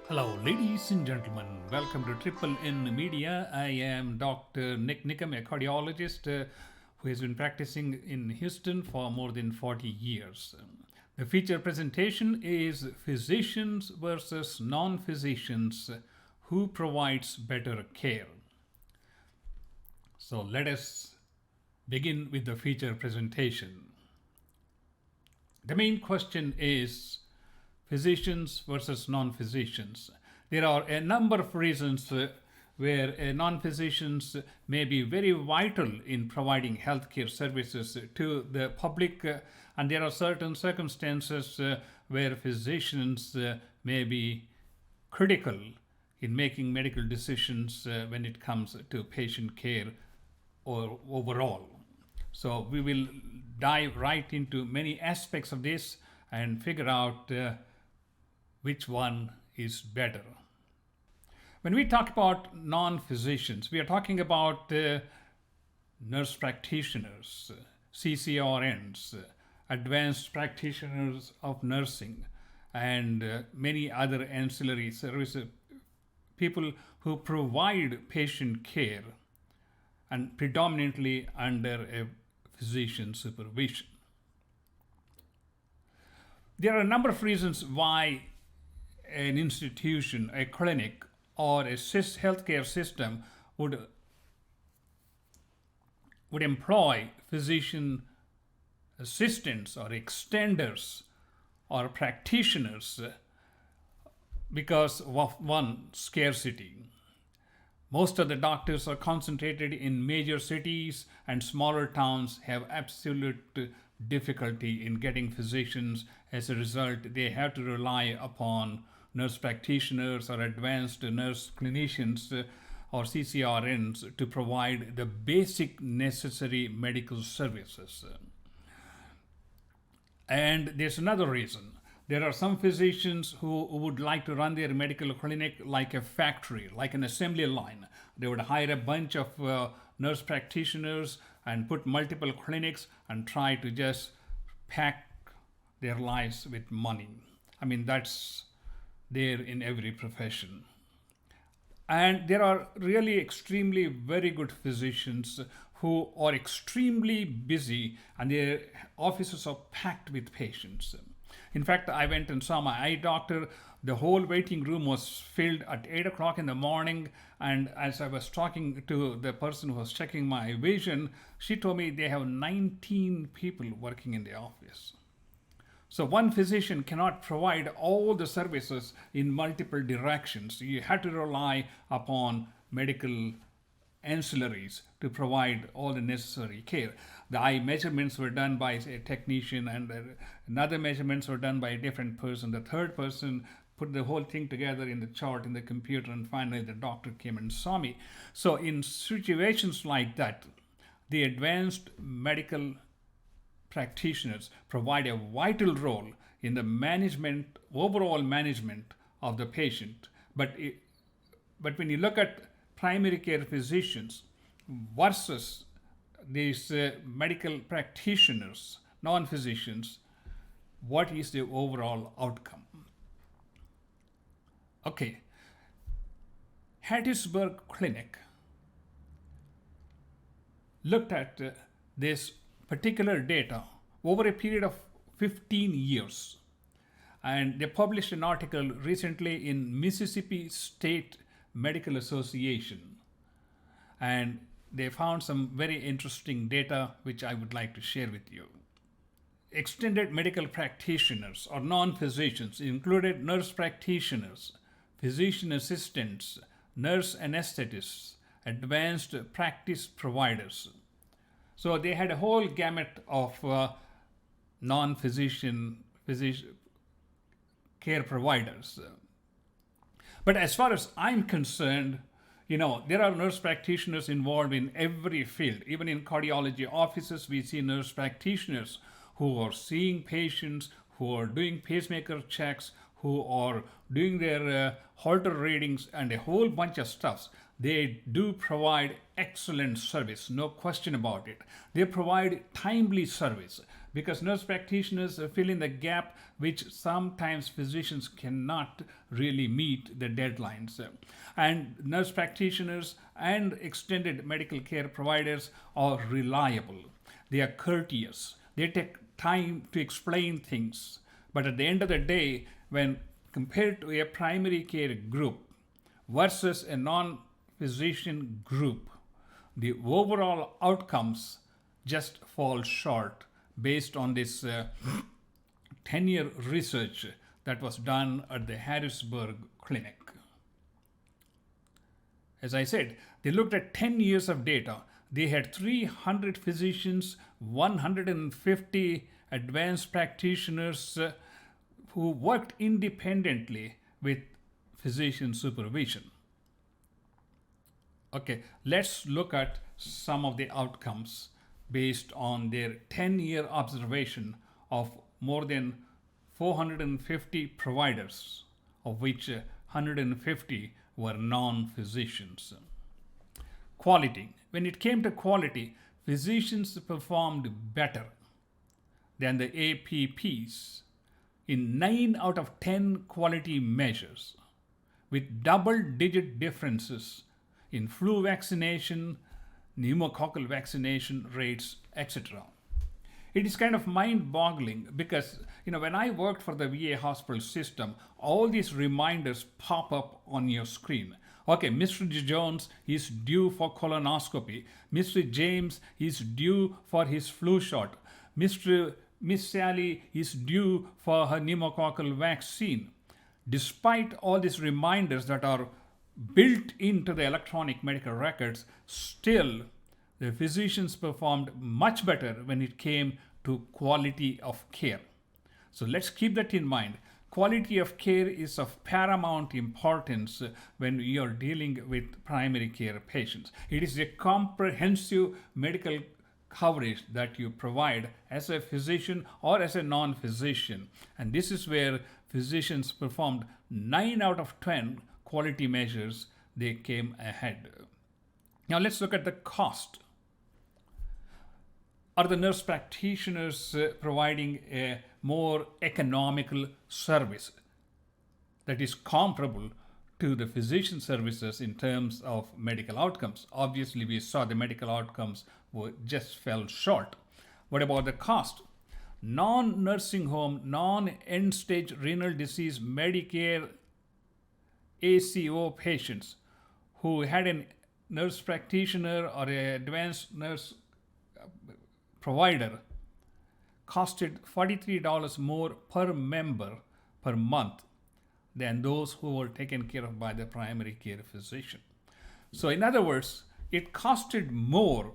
Hello, ladies and gentlemen. Welcome to Triple N Media. I am Dr. Nik Nikam, a cardiologist who has been practicing in Houston for more than 40 years. The feature presentation is Physicians versus Non-Physicians, who provides better care. So let us begin with the feature presentation. The main question is physicians versus non-physicians. There are a number of reasons where non-physicians may be very vital in providing healthcare services to the public, and there are certain circumstances where physicians may be critical in making medical decisions when it comes to patient care or overall. So we will dive right into many aspects of this and figure out which one is better. When we talk about non-physicians, we are talking about nurse practitioners, CCRNs, advanced practitioners of nursing, and many other ancillary services, people who provide patient care and predominantly under a physician supervision. There are a number of reasons why an institution, a clinic, or a healthcare system would employ physician assistants or extenders or practitioners because of one, scarcity. Most of the doctors are concentrated in major cities, and smaller towns have absolute difficulty in getting physicians. As a result, they have to rely upon nurse practitioners or advanced nurse clinicians or CCRNs to provide the basic necessary medical services. And there's another reason. There are some physicians who would like to run their medical clinic like a factory, like an assembly line. They would hire a bunch of nurse practitioners and put multiple clinics and try to just pack their lives with money. I mean, that's there in every profession. And there are really extremely very good physicians who are extremely busy and their offices are packed with patients. In fact, I went and saw my eye doctor. The whole waiting room was filled at 8 o'clock in the morning. And as I was talking to the person who was checking my vision, she told me they have 19 people working in the office. So one physician cannot provide all the services in multiple directions. You have to rely upon medical ancillaries to provide all the necessary care. The eye measurements were done by a technician, and another measurements were done by a different person. The third person put the whole thing together in the chart in the computer, and finally the doctor came and saw me. So in situations like that, the advanced medical practitioners provide a vital role in the management, overall management of the patient. But when you look at primary care physicians versus these medical practitioners, non-physicians, what is the overall outcome? Okay, Hattiesburg Clinic looked at this particular data over a period of 15 years. And they published an article recently in Mississippi State Medical Association. And they found some very interesting data which I would like to share with you. Extended medical practitioners or non-physicians included nurse practitioners, physician assistants, nurse anesthetists, advanced practice providers. So they had a whole gamut of non-physician care providers. But as far as I'm concerned, there are nurse practitioners involved in every field. Even in cardiology offices, we see nurse practitioners who are seeing patients, who are doing pacemaker checks, who are doing their Holter readings and a whole bunch of stuff. They do provide excellent service, no question about it. They provide timely service because nurse practitioners fill in the gap which sometimes physicians cannot really meet the deadlines. And nurse practitioners and extended medical care providers are reliable. They are courteous. They take time to explain things. But at the end of the day, when compared to a primary care group versus a non-physician group, the overall outcomes just fall short based on this 10-year research that was done at the Hattiesburg Clinic. As I said, they looked at 10 years of data. They had 300 physicians, 150 advanced practitioners who worked independently with physician supervision. Okay, let's look at some of the outcomes based on their 10-year observation of more than 450 providers, of which 150 were non-physicians. Quality. When it came to quality, physicians performed better than the APPs in 9 out of 10 quality measures, with double-digit differences in flu vaccination, pneumococcal vaccination rates, etc. It is kind of mind-boggling because, when I worked for the VA hospital system, all these reminders pop up on your screen. Okay, Mr. Jones is due for colonoscopy. Mr. James is due for his flu shot. Miss Sally is due for her pneumococcal vaccine. Despite all these reminders that are built into the electronic medical records, still the physicians performed much better when it came to quality of care. So let's keep that in mind. Quality of care is of paramount importance when you are dealing with primary care patients. It is a comprehensive medical coverage that you provide as a physician or as a non-physician. And this is where physicians performed 9 out of 10 quality measures. They came ahead. Now let's look at the cost. Are the nurse practitioners providing a more economical service that is comparable to the physician services in terms of medical outcomes? Obviously, we saw the medical outcomes just fell short. What about the cost? Non-nursing home, non-end stage renal disease Medicare ACO patients who had a nurse practitioner or an advanced nurse provider costed $43 more per member per month than those who were taken care of by the primary care physician. So in other words, it costed more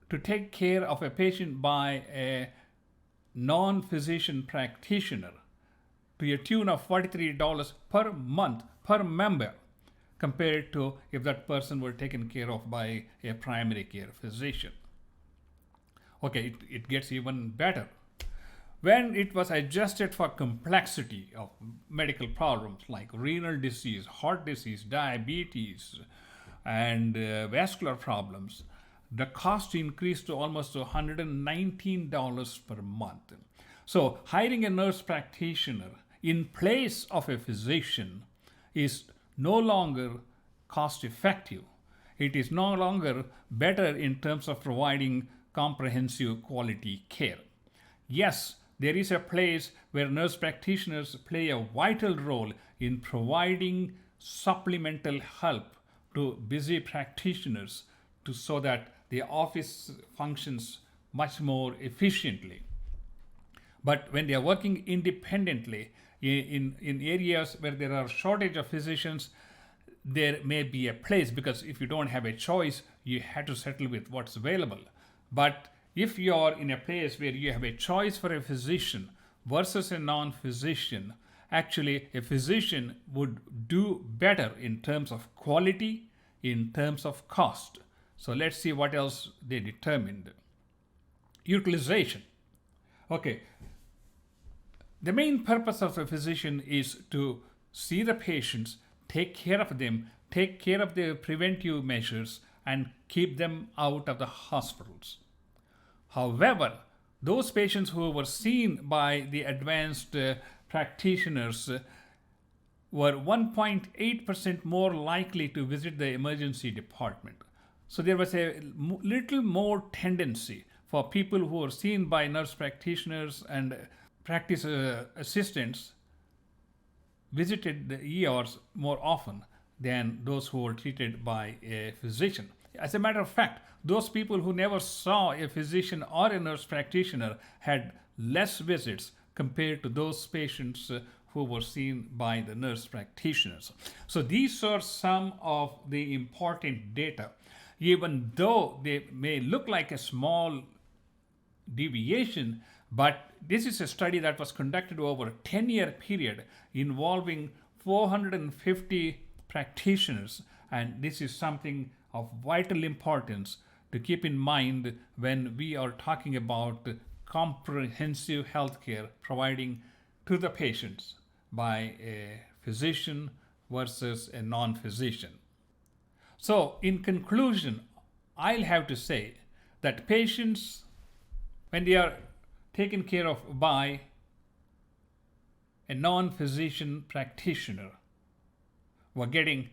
to take care of a patient by a non-physician practitioner to a tune of $43 per month per member compared to if that person were taken care of by a primary care physician. Okay, it gets even better. When it was adjusted for complexity of medical problems like renal disease, heart disease, diabetes, and vascular problems, the cost increased to almost $119 per month. So hiring a nurse practitioner in place of a physician is no longer cost effective. It is no longer better in terms of providing comprehensive quality care. Yes, there is a place where nurse practitioners play a vital role in providing supplemental help to busy practitioners so that the office functions much more efficiently. But when they are working independently in areas where there are shortage of physicians, there may be a place, because if you don't have a choice, you have to settle with what's available. But if you are in a place where you have a choice for a physician versus a non-physician, actually a physician would do better in terms of quality, in terms of cost. So let's see what else they determined. Utilization. Okay. The main purpose of a physician is to see the patients, take care of them, take care of their preventive measures, and keep them out of the hospitals. However, those patients who were seen by the advanced practitioners were 1.8% more likely to visit the emergency department. So there was a little more tendency for people who were seen by nurse practitioners and practice assistants visited the ERs more often than those who were treated by a physician. As a matter of fact, those people who never saw a physician or a nurse practitioner had less visits compared to those patients who were seen by the nurse practitioners. So these are some of the important data. Even though they may look like a small deviation, but this is a study that was conducted over a 10-year period involving 450 practitioners, and this is something of vital importance to keep in mind when we are talking about comprehensive healthcare providing to the patients by a physician versus a non-physician. So in conclusion, I'll have to say that patients, when they are taken care of by a non-physician practitioner, were getting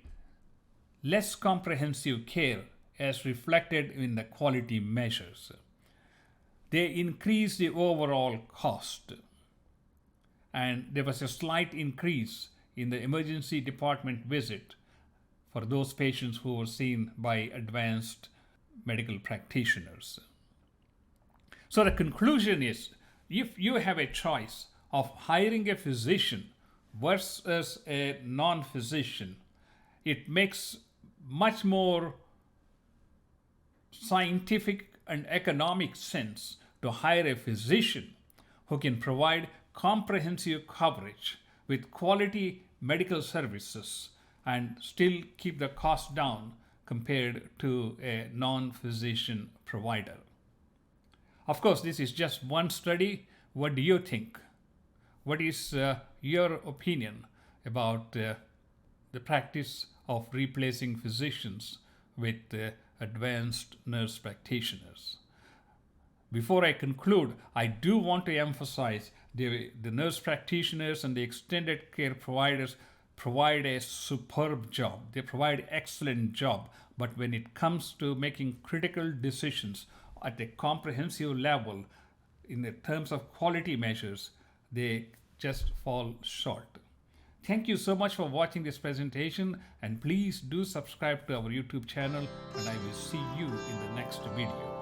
less comprehensive care as reflected in the quality measures. They increase the overall cost, and there was a slight increase in the emergency department visit for those patients who were seen by advanced medical practitioners. So the conclusion is, if you have a choice of hiring a physician versus a non-physician, it makes much more scientific and economic sense to hire a physician who can provide comprehensive coverage with quality medical services and still keep the cost down compared to a non-physician provider. Of course, this is just one study. What do you think? What is your opinion about the practice of replacing physicians with advanced nurse practitioners? Before I conclude, I do want to emphasize the nurse practitioners and the extended care providers provide a superb job. They provide excellent job. But when it comes to making critical decisions at a comprehensive level, in the terms of quality measures, they just fall short. Thank you so much for watching this presentation, and please do subscribe to our YouTube channel, and I will see you in the next video.